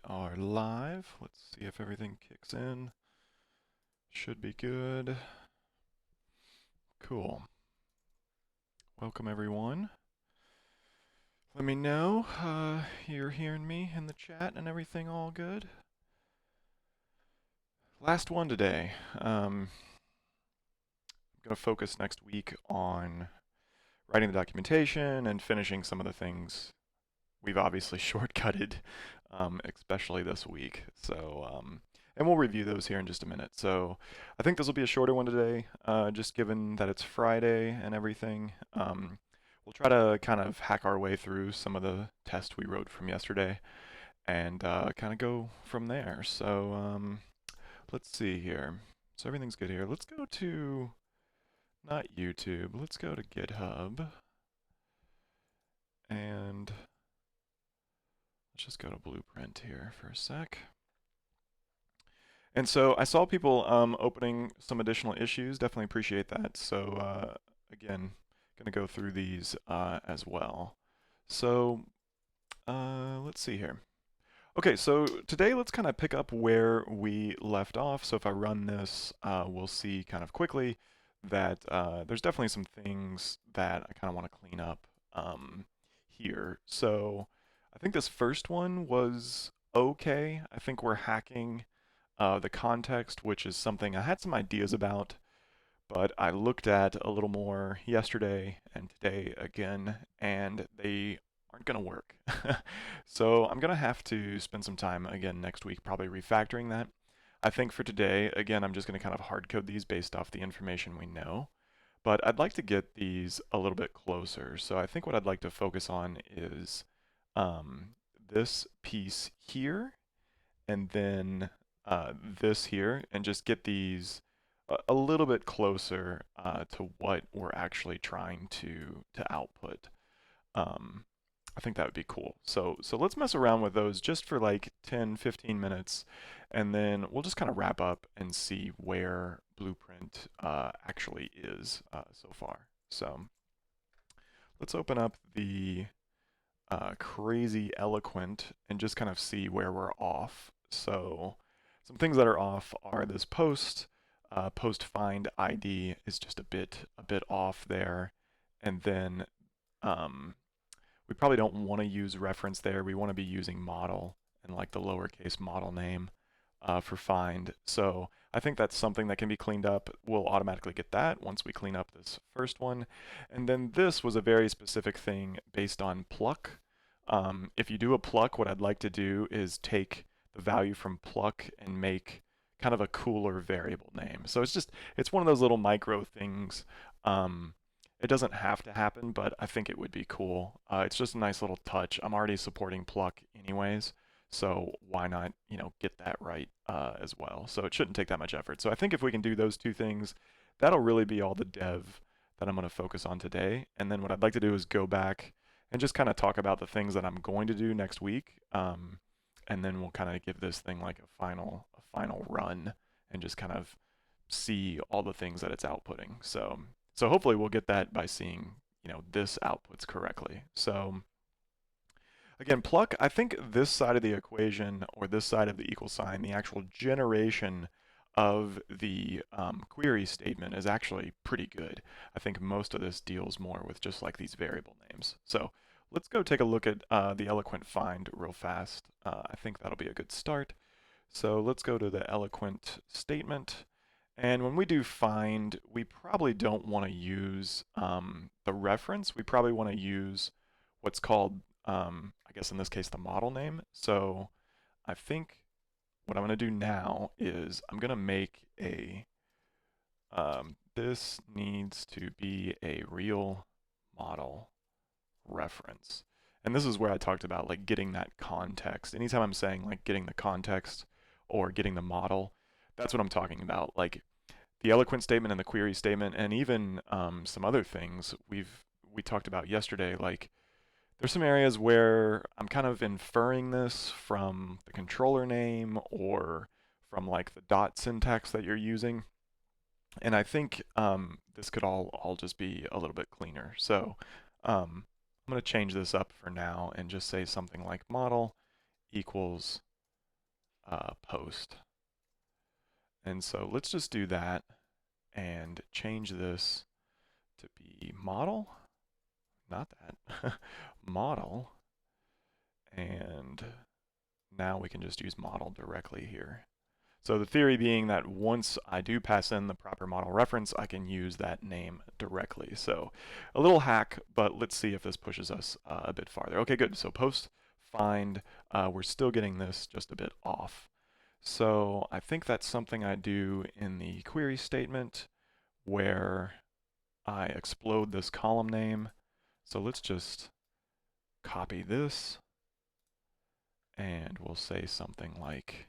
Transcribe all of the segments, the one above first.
are live. Let's see if everything kicks in. Should be good. Cool. Welcome, everyone. Let me know you're hearing me in the chat and everything all good. Last one today. I'm going to focus next week on writing the documentation and finishing some of the things we've obviously shortcutted, especially this week. And we'll review those here in just a minute. So I think this will be a shorter one today, just given that it's Friday and everything. We'll try to kind of hack our way through some of the tests we wrote from yesterday and kind of go from there. So let's see here. So everything's good here. Let's go to, not YouTube, let's go to GitHub. And let's just go to Blueprint here for a sec. And so I saw people opening some additional issues. Definitely appreciate that. So again, going to go through these as well. So let's see here. Okay, so today let's kind of pick up where we left off. So if I run this, we'll see kind of quickly that there's definitely some things that I kind of want to clean up here. So I think this first one was okay. I think we're hacking the context, which is something I had some ideas about, but I looked at a little more yesterday and today again, and they aren't going to work. So I'm going to have to spend some time again next week probably refactoring that. I think for today, again, I'm just going to kind of hard code these based off the information we know. But I'd like to get these a little bit closer. So I think what I'd like to focus on is this piece here, and then this here, and just get these a little bit closer to what we're actually trying to output. I think that would be cool. So let's mess around with those just for like 10, 15 minutes, and then we'll just kind of wrap up and see where Blueprint actually is so far. So let's open up the crazy eloquent and just kind of see where we're off. So some things that are off are this post find ID is just a bit off there, and then we probably don't want to use reference there. We want to be using model and like the lowercase model name for find. So I think that's something that can be cleaned up. We'll automatically get that once we clean up this first one. And then this was a very specific thing based on pluck. If you do a pluck, what I'd like to do is take the value from pluck and make kind of a cooler variable name. So it's one of those little micro things. It doesn't have to happen, but I think it would be cool. It's just a nice little touch. I'm already supporting pluck anyways, so why not, get that right as well. So it shouldn't take that much effort. So I think if we can do those two things, that'll really be all the dev that I'm going to focus on today. And then what I'd like to do is go back and just kind of talk about the things that I'm going to do next week. And then we'll kind of give this thing like a final run and just kind of see all the things that it's outputting. So hopefully we'll get that by seeing, this outputs correctly. So again, pluck, I think this side of the equation or this side of the equal sign, the actual generation of the query statement is actually pretty good. I think most of this deals more with just like these variable names. So let's go take a look at the eloquent find real fast. I think that'll be a good start. So let's go to the eloquent statement. And when we do find, we probably don't want to use the reference. We probably want to use what's called, I guess in this case, the model name. So I think what I'm going to do now is I'm going to make this needs to be a real model reference. And this is where I talked about like getting that context. Anytime I'm saying like getting the context or getting the model, that's what I'm talking about. Like the eloquent statement and the query statement, and even some other things we talked about yesterday. Like there's some areas where I'm kind of inferring this from the controller name or from like the dot syntax that you're using. And I think this could all just be a little bit cleaner. So I'm going to change this up for now and just say something like model equals post. And so let's just do that and change this to be model, not that, model. And now we can just use model directly here. So the theory being that once I do pass in the proper model reference, I can use that name directly. So a little hack, but let's see if this pushes us a bit farther. Okay, good. So post find, we're still getting this just a bit off. So I think that's something I do in the query statement where I explode this column name. So let's just copy this and we'll say something like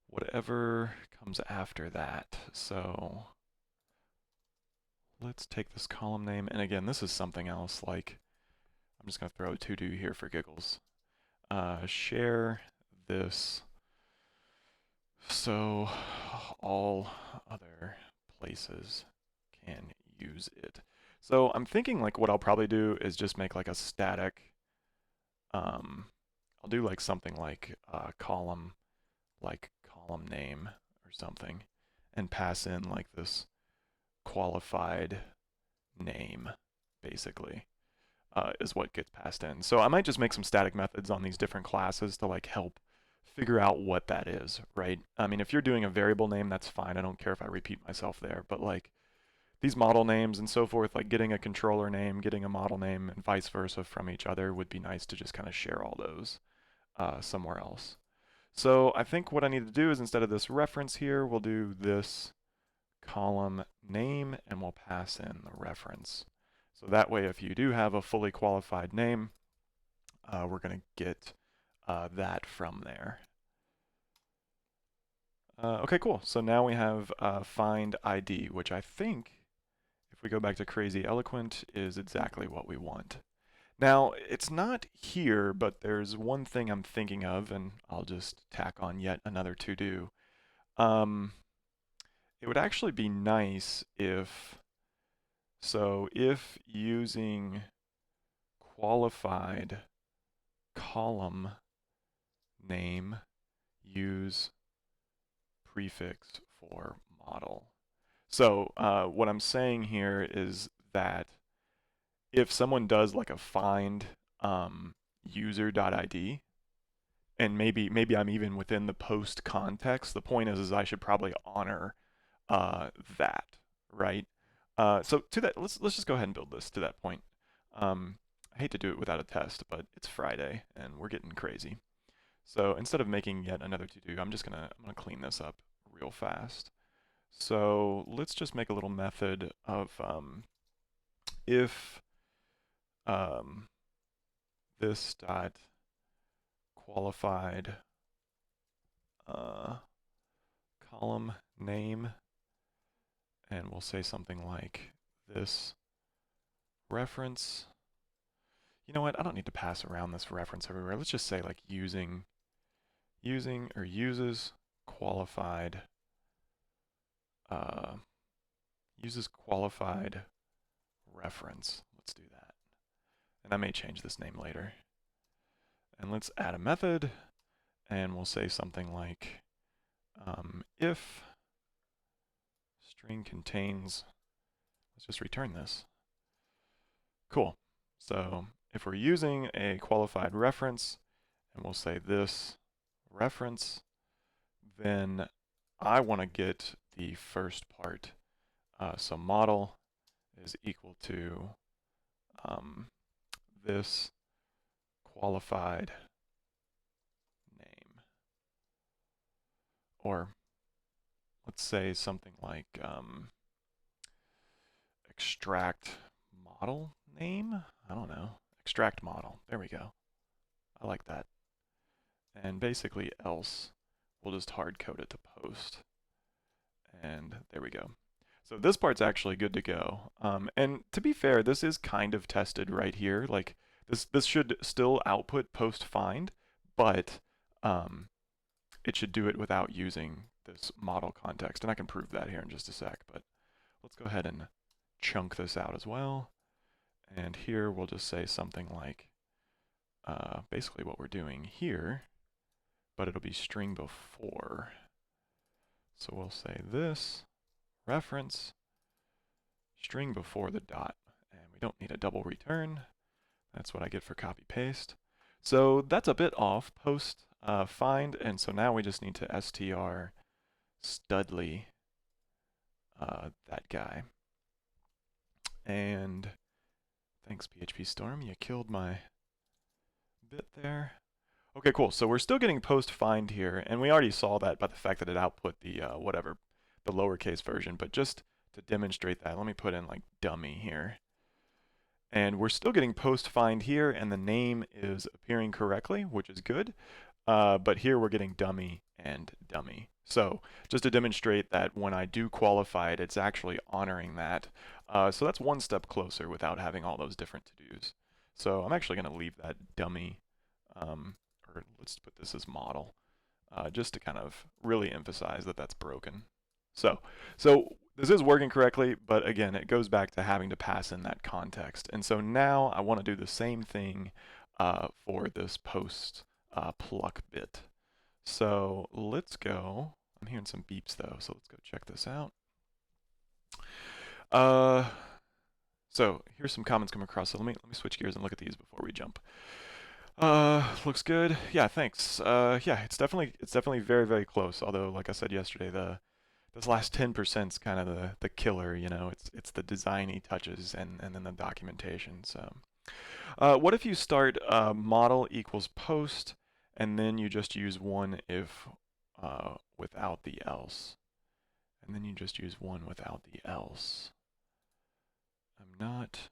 whatever comes after that. So let's take this column name, and again, this is something else, like I'm just going to throw a to-do here for giggles. Share this so all other places can use it. So I'm thinking like what I'll probably do is just make like a static, I'll do like something like column name or something, and pass in like this qualified name, basically, is what gets passed in. So I might just make some static methods on these different classes to like help figure out what that is, right? I mean, if you're doing a variable name, that's fine. I don't care if I repeat myself there, but like these model names and so forth, like getting a controller name, getting a model name, and vice versa from each other would be nice to just kind of share all those somewhere else. So I think what I need to do is instead of this reference here, we'll do this column name and we'll pass in the reference. So that way, if you do have a fully qualified name, we're going to get that from there. Okay, cool. So now we have find ID, which I think, if we go back to crazy eloquent, is exactly what we want. Now, it's not here, but there's one thing I'm thinking of, and I'll just tack on yet another to-do. It would actually be nice if using qualified column name, use prefix for model. So what I'm saying here is that if someone does like a find user.id, and maybe I'm even within the post context, the point is I should probably honor that, right? So to that, let's just go ahead and build this to that point. I hate to do it without a test, but it's Friday and we're getting crazy. So instead of making yet another to-do, I'm gonna clean this up real fast. So let's just make a little method of if this dot qualified column name, and we'll say something like this reference. You know what? I don't need to pass around this reference everywhere. Let's just say like using or uses qualified reference. Let's do that. And I may change this name later. And let's add a method, and we'll say something like if string contains, let's just return this. Cool. So if we're using a qualified reference, and we'll say this reference, then I want to get the first part. So model is equal to this qualified name. Or let's say something like extract model name. I don't know. Extract model. There we go. I like that. And basically else, we'll just hard code it to post. And there we go. So this part's actually good to go. And to be fair, this is kind of tested right here. Like this should still output post find, but it should do it without using this model context. And I can prove that here in just a sec, but let's go ahead and chunk this out as well. And here we'll just say something like basically what we're doing here, but it'll be string before. So we'll say this reference string before the dot, and we don't need a double return. That's what I get for copy paste. So that's a bit off post find, and so now we just need to str studly that guy. And thanks PHP Storm, you killed my bit there. Okay, cool. So we're still getting post find here, and we already saw that by the fact that it output the whatever, the lowercase version. But just to demonstrate that, let me put in like dummy here. And we're still getting post find here, and the name is appearing correctly, which is good. But here we're getting dummy and dummy. So just to demonstrate that when I do qualify it, it's actually honoring that. So that's one step closer without having all those different to-dos. So I'm actually going to leave that dummy, or let's put this as model, just to kind of really emphasize that that's broken. So this is working correctly, but again, it goes back to having to pass in that context. And so now I want to do the same thing for this post pluck bit. So let's go. I'm hearing some beeps though, so let's go check this out. So here's some comments coming across. So let me switch gears and look at these before we jump. Looks good. Yeah, thanks. Yeah, it's definitely very, very close. Although, like I said yesterday, this last 10% is kind of the killer. You know, it's the designy touches and then the documentation. So, what if you start model equals post, and then you just use one if without the else, and then you just use one without the else. I'm not.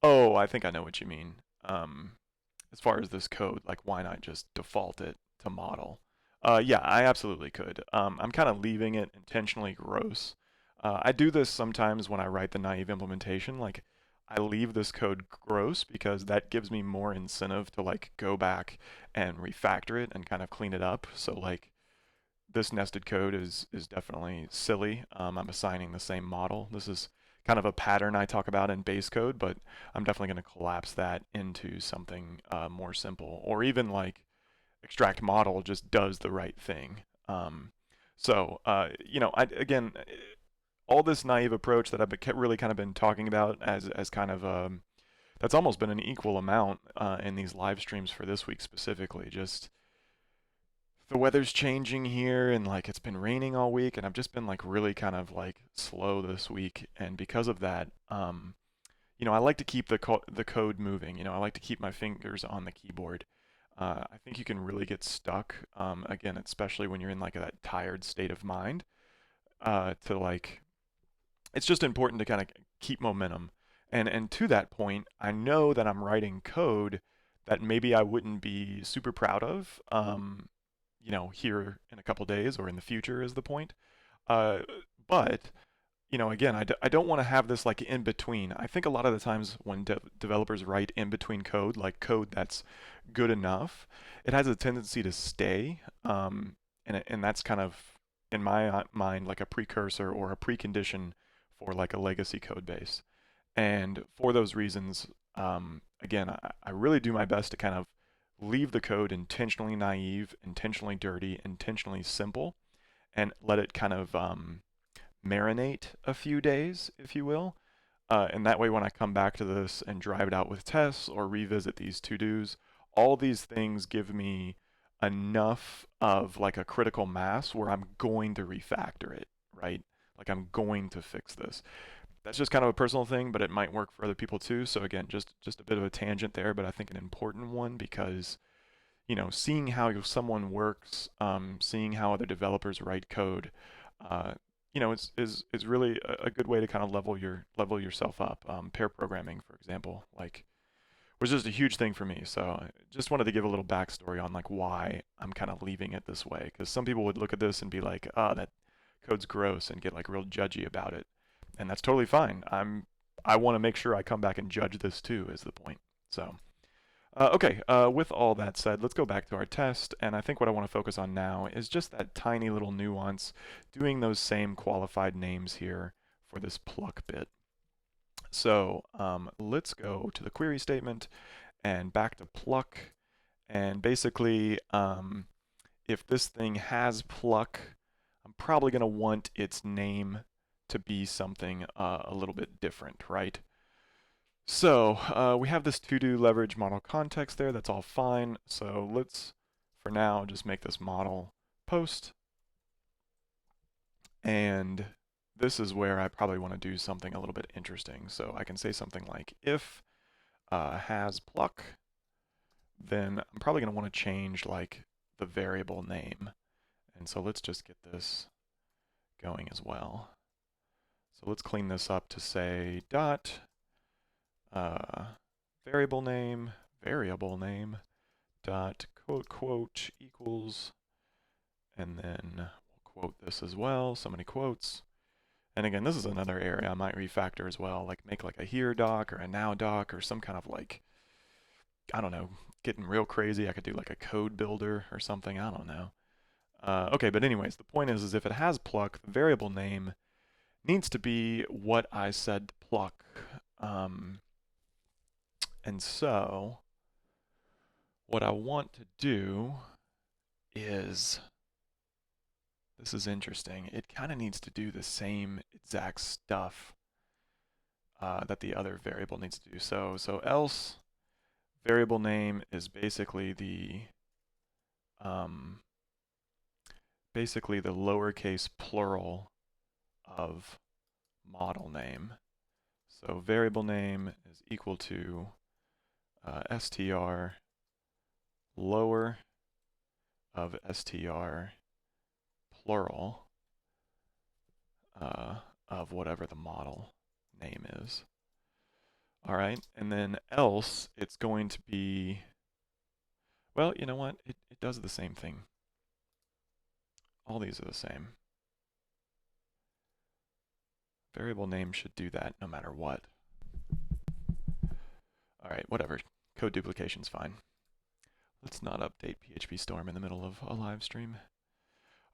Oh, I think I know what you mean. As far as this code, like why not just default it to model? Yeah, I absolutely could. I'm kind of leaving it intentionally gross. I do this sometimes when I write the naive implementation. Like, I leave this code gross because that gives me more incentive to like go back and refactor it and kind of clean it up. So like this nested code is definitely silly. I'm assigning the same model. This is kind of a pattern I talk about in base code, but I'm definitely going to collapse that into something more simple, or even like extract model just does the right thing. You know, again, all this naive approach that I've really kind of been talking about as kind of that's almost been an equal amount in these live streams for this week specifically. Just the weather's changing here, and like it's been raining all week, and I've just been like really kind of like slow this week, and because of that, you know, I like to keep the code moving. You know, I like to keep my fingers on the keyboard. I think you can really get stuck, again, especially when you're in like that tired state of mind, to like, it's just important to kind of keep momentum. And to that point, I know that I'm writing code that maybe I wouldn't be super proud of, you know, here in a couple days or in the future is the point. Uh, but you know, again, I don't want to have this like in between. I think a lot of the times when developers write in between code, like code that's good enough, it has a tendency to stay. And that's kind of, in my mind, like a precursor or a precondition for like a legacy code base. And for those reasons, again, I really do my best to kind of leave the code intentionally naive, intentionally dirty, intentionally simple, and let it kind of marinate a few days, if you will. And that way, when I come back to this and drive it out with tests or revisit these to-dos, all these things give me enough of like a critical mass where I'm going to refactor it, right? Like I'm going to fix this. That's just kind of a personal thing, but it might work for other people too. So again, just a bit of a tangent there, but I think an important one because, you know, seeing how someone works, seeing how other developers write code, uh, you know, is really a good way to kind of level yourself up. Pair programming, for example, like was just a huge thing for me. So I just wanted to give a little backstory on like why I'm kind of leaving it this way. Because some people would look at this and be like, "Ah, that code's gross," and get like real judgy about it, and that's totally fine. I want to make sure I come back and judge this too. Is the point? So. Okay, with all that said, let's go back to our test, and I think what I want to focus on now is just that tiny little nuance, doing those same qualified names here for this pluck bit. So let's go to the query statement, and back to pluck. And basically, if this thing has pluck, I'm probably going to want its name to be something a little bit different, right? So we have this to-do leverage model context there. That's all fine. So let's, for now, just make this model post. And this is where I probably want to do something a little bit interesting. So I can say something like if has pluck, then I'm probably going to want to change like the variable name. And so let's just get this going as well. So let's clean this up to say dot variable name dot quote equals, and then we'll quote this as well, so many quotes. And again, this is another area I might refactor as well, like make like a here doc or a now doc or some kind of like, I don't know, getting real crazy. I could do like a code builder or something, I don't know. Okay, but anyways, the point is if it has pluck, the variable name needs to be what I said pluck. And so what I want to do is, this is interesting, it kind of needs to do the same exact stuff that the other variable needs to do. So else variable name is basically the lowercase plural of model name. So variable name is equal to str lower of str plural of whatever the model name is. All right, and then else it's going to be, well, you know what? It does the same thing. All these are the same. Variable name should do that no matter what. All right, whatever. Code duplication's fine. Let's not update PHP Storm in the middle of a live stream.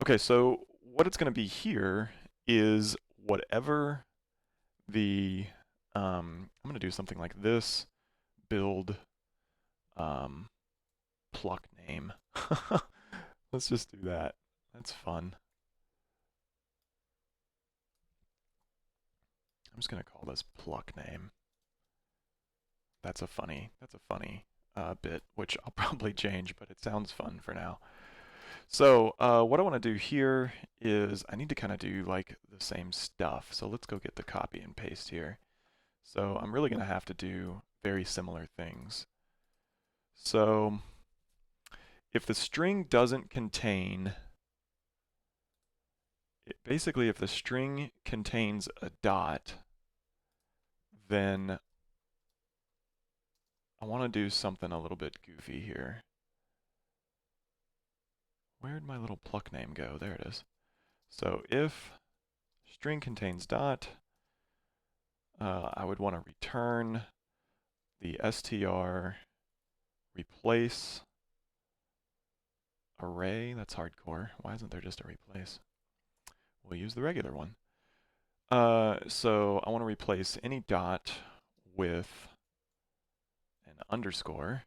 Okay, so what it's going to be here is whatever the, I'm going to do something like this, build pluck name. Let's just do that. That's fun. I'm just going to call this pluck name. That's a funny bit, which I'll probably change, but it sounds fun for now. So what I want to do here is I need to kind of do like the same stuff. So let's go get the copy and paste here. So I'm really going to have to do very similar things. So if the string doesn't contain, basically if the string contains a dot, then I want to do something a little bit goofy here. Where'd my little pluck name go? There it is. So if string contains dot, I would want to return the str replace array. That's hardcore. Why isn't there just a replace? We'll use the regular one. So I want to replace any dot with an underscore,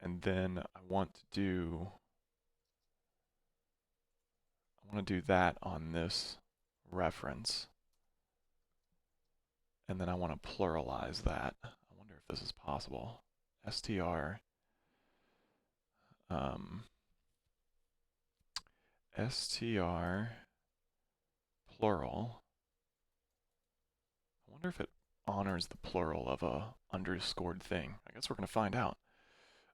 and then I want to do that on this reference, and then I want to pluralize that. I wonder if this is possible. str str plural. I wonder if it honors the plural of a underscored thing. I guess we're going to find out.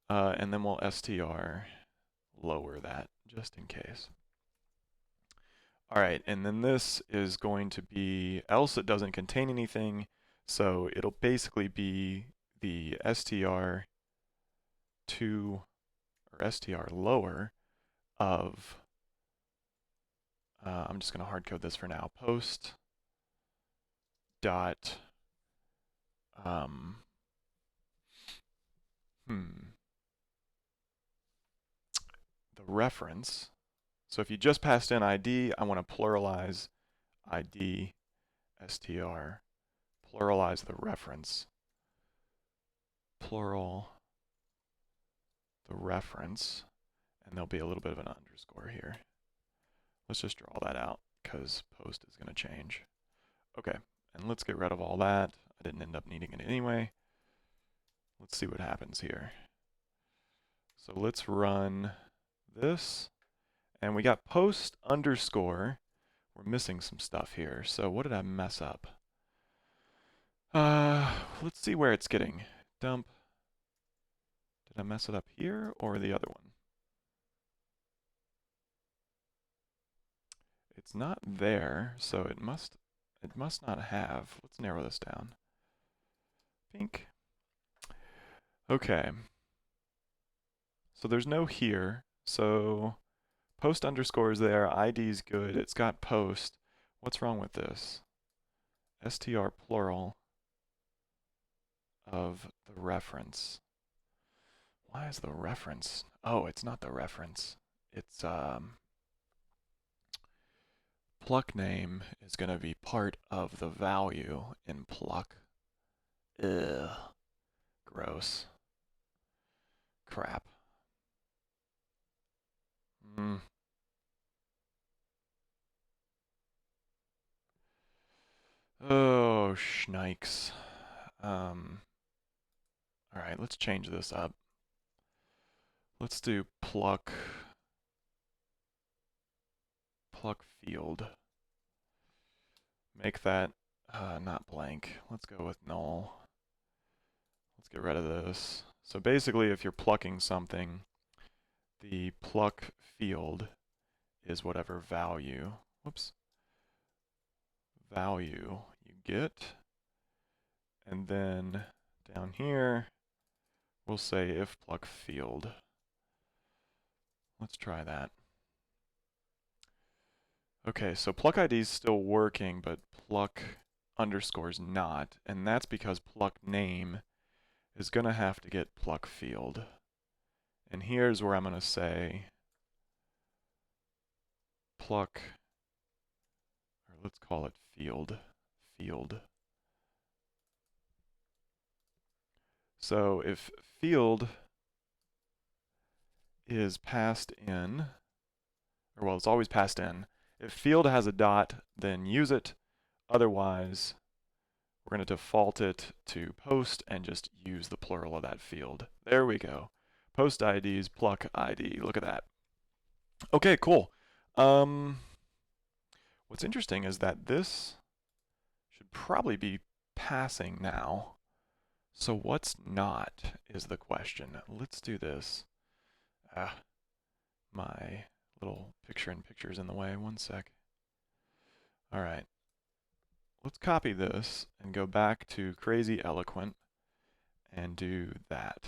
And then we'll str lower that just in case. All right, and then this is going to be, else it doesn't contain anything, so it'll basically be the str to, or str lower of, I'm just going to hard code this for now, post dot, the reference. So if you just passed in ID, I want to pluralize ID str, pluralize the reference plural, the reference, and there'll be a little bit of an underscore here. Let's just draw that out because post is going to change. Okay, and let's get rid of all that. I didn't end up needing it anyway. Let's see what happens here. So let's run this, and we got post underscore. We're missing some stuff here. So what did I mess up? Let's see where it's getting. Dump. Did I mess it up here or the other one? It's not there, so it must not have. Let's narrow this down. Pink. Okay. So there's no here. So post underscore is there. ID's good. It's got post. What's wrong with this? str plural of the reference. Why is the reference? Oh, it's not the reference. It's pluck name is going to be part of the value in pluck. Ugh. Gross. Crap. Oh, shnikes. Alright, let's change this up. Let's do pluck field. Make that not blank. Let's go with null. Let's get rid of this. So basically, if you're plucking something, the pluck field is whatever value, value you get. And then down here, we'll say if pluck field. Let's try that. Okay, so pluck ID is still working, but pluck underscore is not, and that's because pluck name is going to have to get pluck field. And here's where I'm going to say pluck, or let's call it field. So if field is passed in, or well, it's always passed in. If field has a dot, then use it. Otherwise, we're going to default it to post and just use the plural of that field. There we go. Post ID is pluck ID. Look at that. Okay, cool. What's interesting is that this should probably be passing now. So what's not is the question. Let's do this. My little picture-in-picture is in the way. One sec. All right. Let's copy this and go back to Crazy Eloquent and do that.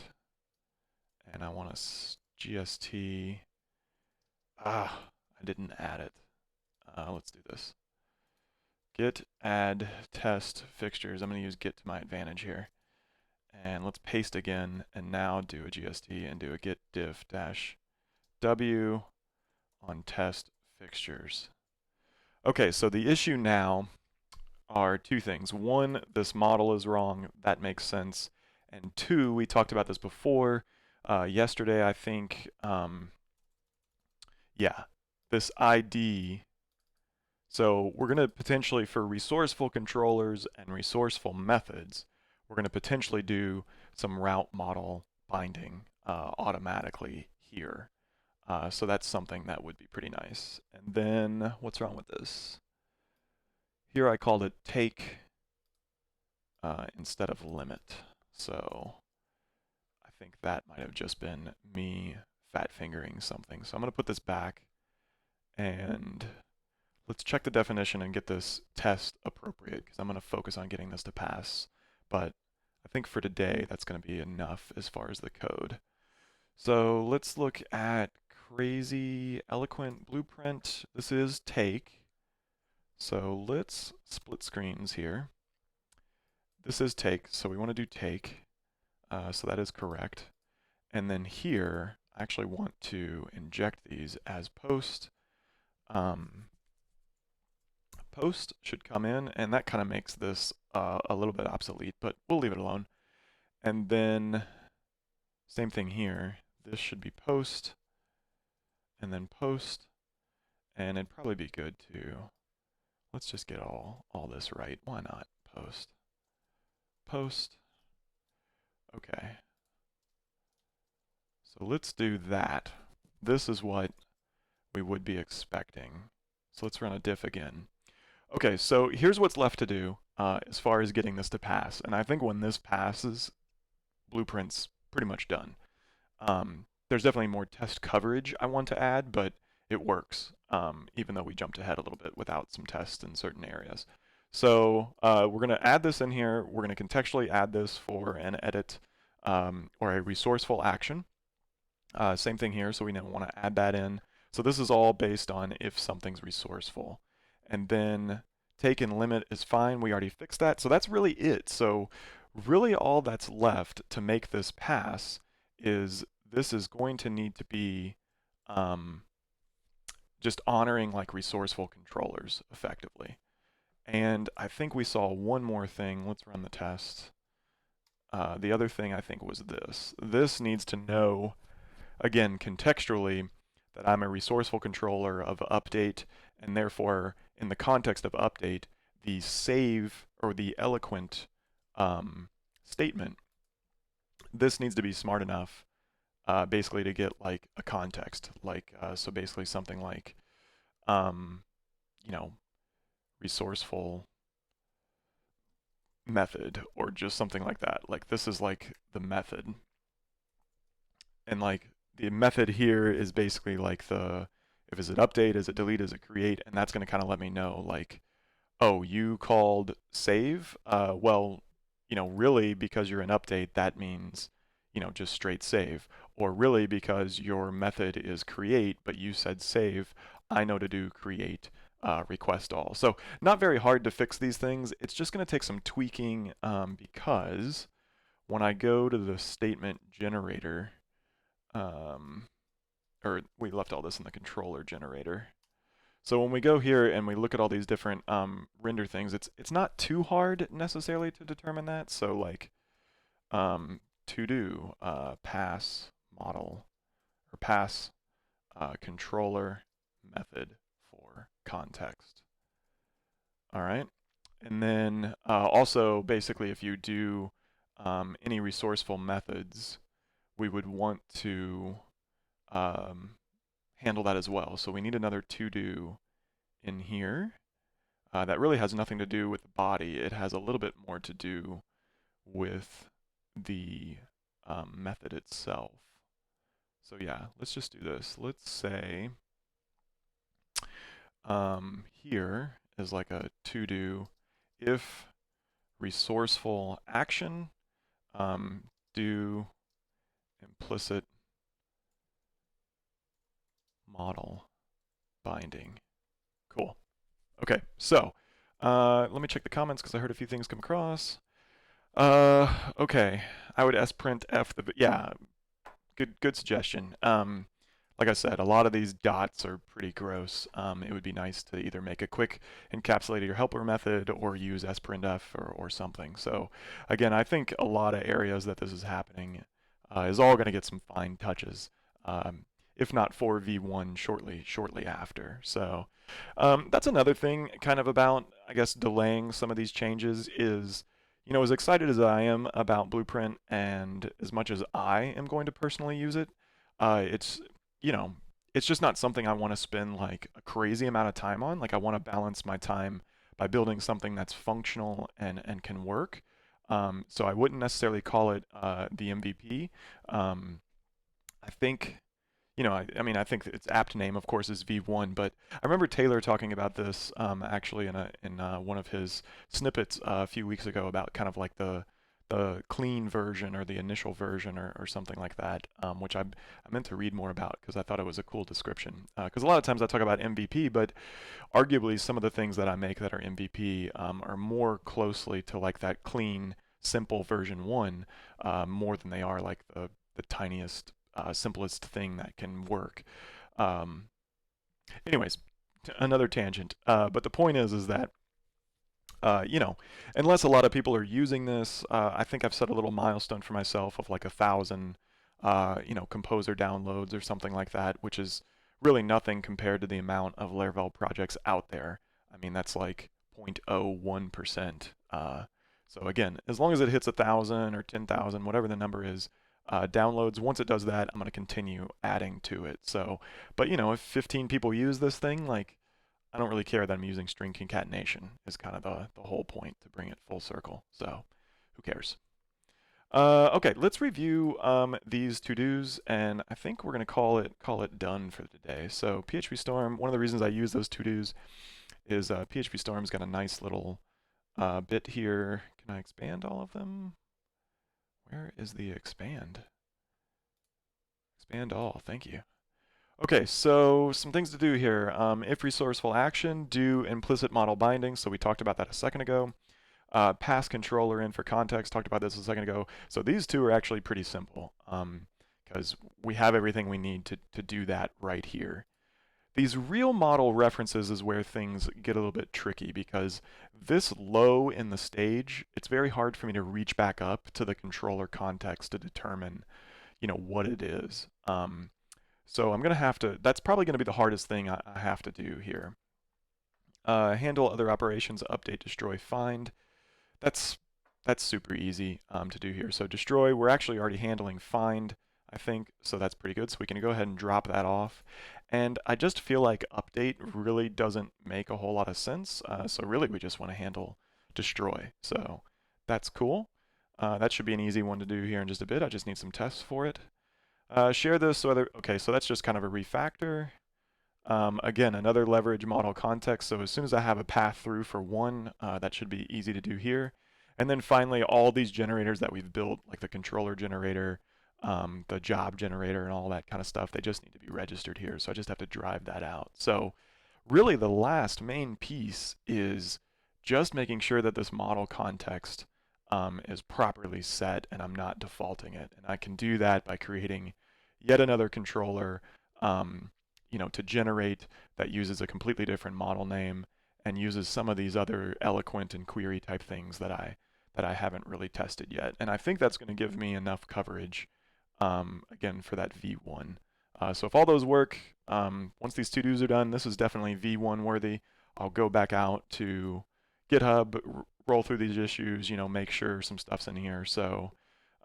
And I want to GST. I didn't add it. Let's do this. Git add test fixtures. I'm going to use git to my advantage here. And let's paste again and now do a GST and do a git diff dash W on test fixtures. Okay, so the issue now are two things. One, this model is wrong. That makes sense. And two, we talked about this before. Yesterday, I think, yeah, this ID. So we're going to potentially, for resourceful controllers and resourceful methods, we're going to potentially do some route model binding automatically here. So that's something that would be pretty nice. And then, what's wrong with this? Here I called it take instead of limit. So I think that might have just been me fat fingering something. So I'm going to put this back and let's check the definition and get this test appropriate because I'm going to focus on getting this to pass. But I think for today that's going to be enough as far as the code. So let's look at Crazy Eloquent Blueprint. This is take. So let's split screens here. This is take, so we want to do take. So that is correct. And then here, I actually want to inject these as post. Post should come in, and that kind of makes this a little bit obsolete, but we'll leave it alone. And then same thing here. This should be post, and then post, and it'd probably be good to, let's just get all this right. Why not? Post, post. Okay. So let's do that. This is what we would be expecting. So let's run a diff again. Okay, so here's what's left to do as far as getting this to pass. And I think when this passes, Blueprint's pretty much done. There's definitely more test coverage I want to add, but it works, even though we jumped ahead a little bit without some tests in certain areas. So we're going to add this in here. We're going to contextually add this for an edit or a resourceful action. Same thing here, so we now want to add that in. So this is all based on if something's resourceful. And then take and limit is fine. We already fixed that. So that's really it. So really all that's left to make this pass is this is going to need to be just honoring like resourceful controllers effectively. And I think we saw one more thing. Let's run the test. The other thing I think was this. This needs to know, again, contextually, that I'm a resourceful controller of update, and therefore, in the context of update, the save or the eloquent statement, this needs to be smart enough basically to get like a context, like so basically something like you know, resourceful method or just something like that. Like this is like the method, and like the method here is basically like the, if is it update, is it delete, is it create, and that's going to kind of let me know like, oh, you called save. Well, really because you're an update, that means just straight save. Or really because your method is create, but you said save, I know to do create request all. So not very hard to fix these things. It's just going to take some tweaking because when I go to the statement generator, or we left all this in the controller generator. So when we go here and we look at all these different render things, it's not too hard necessarily to determine that. So like to do pass model or pass controller method for context. All right. And then also basically if you do any resourceful methods, we would want to handle that as well. So we need another to do in here. That really has nothing to do with the body. It has a little bit more to do with the method itself. So yeah, let's just do this. Let's say here is like a to do if resourceful action do implicit model binding. Cool. Okay, so let me check the comments because I heard a few things come across. Okay, I would sprint f the, yeah, good suggestion. Like I said, a lot of these dots are pretty gross. It would be nice to either make a quick encapsulator your helper method or use sprintf or something. So again, I think a lot of areas that this is happening is all going to get some fine touches, if not for V1 shortly after. So that's another thing kind of about, I guess, delaying some of these changes is, as excited as I am about Blueprint and as much as I am going to personally use it, it's, it's just not something I want to spend like a crazy amount of time on. Like I want to balance my time by building something that's functional and can work. So I wouldn't necessarily call it the MVP. I think, I mean, I think its apt name, of course, is V1, but I remember Taylor talking about this actually in one of his snippets a few weeks ago about kind of like the clean version or the initial version or something like that, which I meant to read more about because I thought it was a cool description. Because a lot of times I talk about MVP, but arguably some of the things that I make that are MVP are more closely to like that clean, simple version 1 more than they are like the tiniest simplest thing that can work. Anyways, another tangent. But the point is that you know, unless a lot of people are using this, I think I've set a little milestone for myself of like 1,000, composer downloads or something like that, which is really nothing compared to the amount of Laravel projects out there. I mean, that's like 0.01%. So again, as long as it hits 1,000 or 10,000, whatever the number is, downloads, once it does that, I'm going to continue adding to it. So, but if 15 people use this thing, like, I don't really care that I'm using string concatenation is kind of the whole point to bring it full circle. So who cares? Okay, let's review these to-dos, and I think we're going to call it done for today. So PHP Storm, one of the reasons I use those to-dos is PHP Storm's got a nice little bit here. Can I expand all of them? Where is the expand? Expand all, thank you. Okay, so some things to do here. If resourceful action, do implicit model binding. So we talked about that a second ago. Pass controller in for context. Talked about this a second ago. So these two are actually pretty simple because we have everything we need to do that right here. These real model references is where things get a little bit tricky because this low in the stage, it's very hard for me to reach back up to the controller context to determine, what it is. So I'm going to have to, that's probably going to be the hardest thing I have to do here. Handle other operations, update, destroy, find. That's super easy to do here. So destroy, we're actually already handling find, I think, so that's pretty good. So we can go ahead and drop that off. And I just feel like update really doesn't make a whole lot of sense. So really we just want to handle destroy. So that's cool. That should be an easy one to do here in just a bit. I just need some tests for it. Share this so okay, so that's just kind of a refactor. Again, another leverage model context. So as soon as I have a path through for one, that should be easy to do here. And then finally, all these generators that we've built, like the controller generator, the job generator, and all that kind of stuff, they just need to be registered here. So I just have to drive that out. So really the last main piece is just making sure that this model context is properly set and I'm not defaulting it. And I can do that by creating yet another controller to generate that uses a completely different model name and uses some of these other eloquent and query type things that I haven't really tested yet. And I think that's going to give me enough coverage, again, for that V1. So if all those work, once these to-dos are done, this is definitely V1 worthy. I'll go back out to GitHub, roll through these issues, make sure some stuff's in here. So,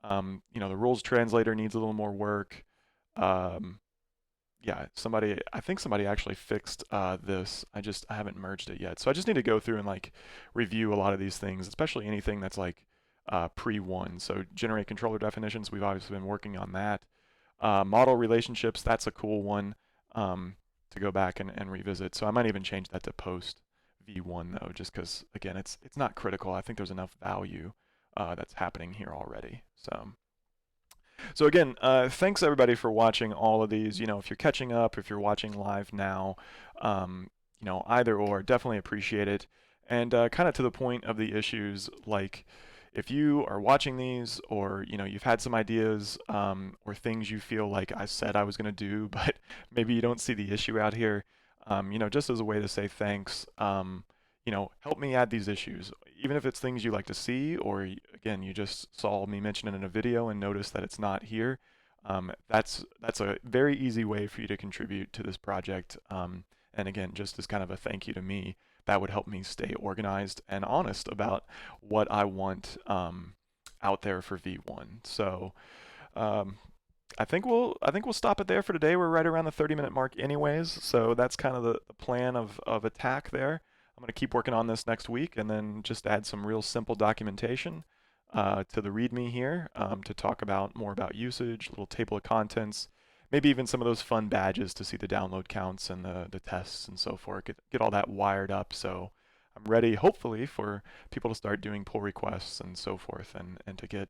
the rules translator needs a little more work. Yeah, I think somebody actually fixed this. I haven't merged it yet. So I just need to go through and like review a lot of these things, especially anything that's like pre-1. So generate controller definitions, we've obviously been working on that. Model relationships, that's a cool one to go back and revisit. So I might even change that to post V1 though, just because again, it's not critical. I think there's enough value that's happening here already. So again, thanks everybody for watching all of these. If you're catching up, if you're watching live now, either or, definitely appreciate it. And kind of to the point of the issues, like if you are watching these or, you've had some ideas or things you feel like I said I was going to do, but maybe you don't see the issue out here, just as a way to say thanks, help me add these issues. Even if it's things you like to see, or again, you just saw me mention it in a video and notice that it's not here, that's a very easy way for you to contribute to this project. And again, just as kind of a thank you to me, that would help me stay organized and honest about what I want out there for V1. So I think we'll stop it there for today. We're right around the 30-minute mark anyways, so that's kind of the plan of attack there. I'm going to keep working on this next week and then just add some real simple documentation to the README here to talk more about usage, a little table of contents, maybe even some of those fun badges to see the download counts and the tests and so forth. Get all that wired up so I'm ready, hopefully, for people to start doing pull requests and so forth and to get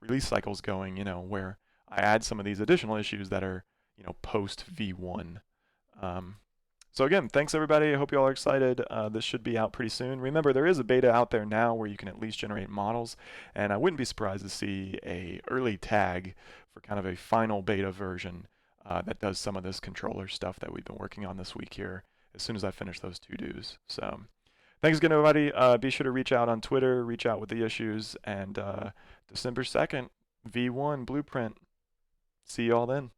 release cycles going, where I add some of these additional issues that are, post V1. So again, thanks everybody. I hope you all are excited. This should be out pretty soon. Remember, there is a beta out there now where you can at least generate models, and I wouldn't be surprised to see a early tag for kind of a final beta version that does some of this controller stuff that we've been working on this week here as soon as I finish those to-dos. So Thanks again, everybody. Be sure to reach out on Twitter, reach out with the issues, and December 2nd, V1 Blueprint. See you all then.